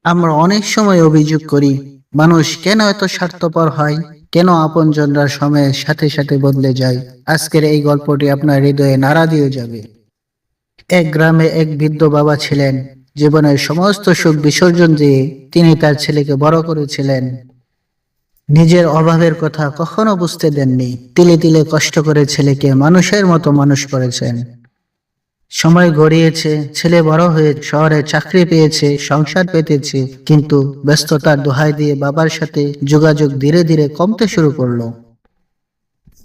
আমরা অনেক সময় অভিযোগ করি, মানুষ কেন এত স্বার্থপর হয়, কেন আপনজনরা সময়ের সাথে সাথে বদলে যায়। আজকের এই গল্পটি আপনার হৃদয়ে নাড়া দিয়ে যাবে। এক গ্রামে এক বৃদ্ধ বাবা ছিলেন। জীবনের সমস্ত সুখ বিসর্জন দিয়ে তিনি তার ছেলেকে বড় করেছিলেন। নিজের অভাবের কথা কখনো বুঝতে দেননি। তিলে তিলে কষ্ট করে ছেলেকে মানুষের মতো মানুষ করেছেন। সময় গড়িয়েছে, ছেলে বড় হয়ে শহরে চাকরি পেয়েছে, সংসার পেতেছে, কিন্তু ব্যস্ততার দোহাই দিয়ে বাবার সাথে যোগাযোগ ধীরে ধীরে কমতে শুরু করলো।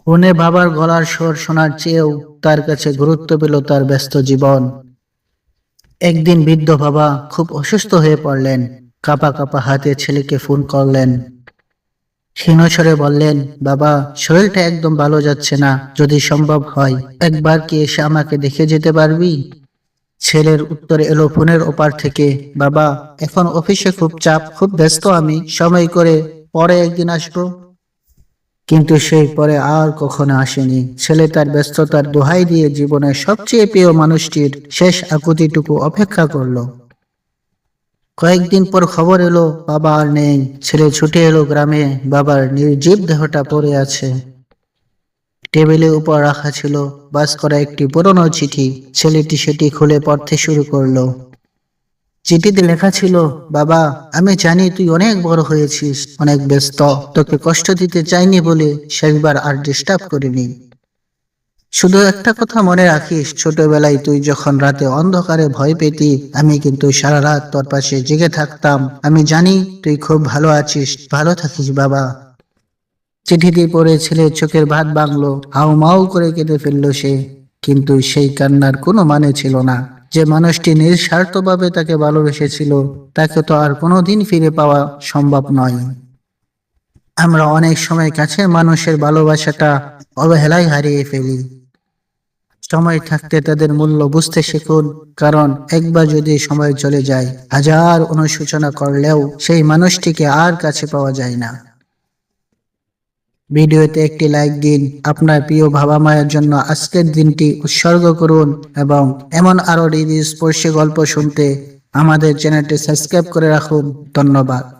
ফোনে বাবার গলার স্বর শোনার চেয়েও তার কাছে গুরুত্ব পেল তার ব্যস্ত জীবন। একদিন বৃদ্ধ বাবা খুব অসুস্থ হয়ে পড়লেন। কাঁপা কাঁপা হাতে ছেলেকে ফোন করলেন। ক্ষীণস্বরে বললেন, বাবা, শরীরটা একদম ভালো যাচ্ছে না, যদি সম্ভব হয় একবার কি এসে আমাকে দেখে যেতে পারবি? ছেলের উত্তরে এলো ফোনের ওপার থেকে, বাবা, এখন অফিসে খুব চাপ, খুব ব্যস্ত, আমি সময় করে পরে একদিন আসবো। কিন্তু সেই পরে আর কখনো আসেনি। ছেলে তার ব্যস্ততার দোহাই দিয়ে জীবনের সবচেয়ে প্রিয় মানুষটির শেষ আকুতিটুকু অপেক্ষা করলো। কয়েকদিন পর খবর এলো, বাবা আর নেই। ছেলে ছুটে এলো গ্রামে। বাবার নির্জীব দেহটা পড়ে আছে। টেবিলের উপর রাখা ছিল বাস করা একটি পুরনো চিঠি। ছেলেটি সেটি খুলে পড়তে শুরু করলো। চিঠিতে লেখা ছিল, বাবা, আমি জানি তুই অনেক বড় হয়েছিস, অনেক ব্যস্ত, তোকে কষ্ট দিতে চাইনি বলে শেষবার আর ডিস্টার্ব করিনি। শুধু একটা কথা মনে রাখিস, ছোটবেলায় তুই যখন রাতে অন্ধকারে ভয় পেতি, আমি কিন্তু সারা রাত তোর পাশে জেগে থাকতাম। আমি জানি তুই খুব ভালো আছিস, ভালো থাকিস বাবা। চিঠিটি পড়ে ছেলে চোখের ভাত ভাঙলো, হাউ মাউ করে কেঁদে ফেললো সে। কিন্তু সেই কান্নার কোনো মানে ছিল না। যে মানুষটি নিঃস্বার্থভাবে তাকে ভালোবেসেছিল, তাকে তো আর কোনোদিন ফিরে পাওয়া সম্ভব নয়। আমরা অনেক সময় কাছের মানুষের ভালোবাসাটা অবহেলায় হারিয়ে ফেলি। সময় থাকতে তাদের মূল্য বুঝতে শিখুন, কারণ একবার যদি সময় চলে যায়, হাজার অনুশোচনা করলেও সেই মানুষটিকে আর কাছে পাওয়া যায় না। ভিডিওতে একটি লাইক দিন, আপনার প্রিয় বাবা মায়ের জন্য আজকের দিনটি উৎসর্গ করুন এবং এমন আরো হৃদয়স্পর্শী গল্প শুনতে আমাদের চ্যানেলটি সাবস্ক্রাইব করে রাখুন। ধন্যবাদ।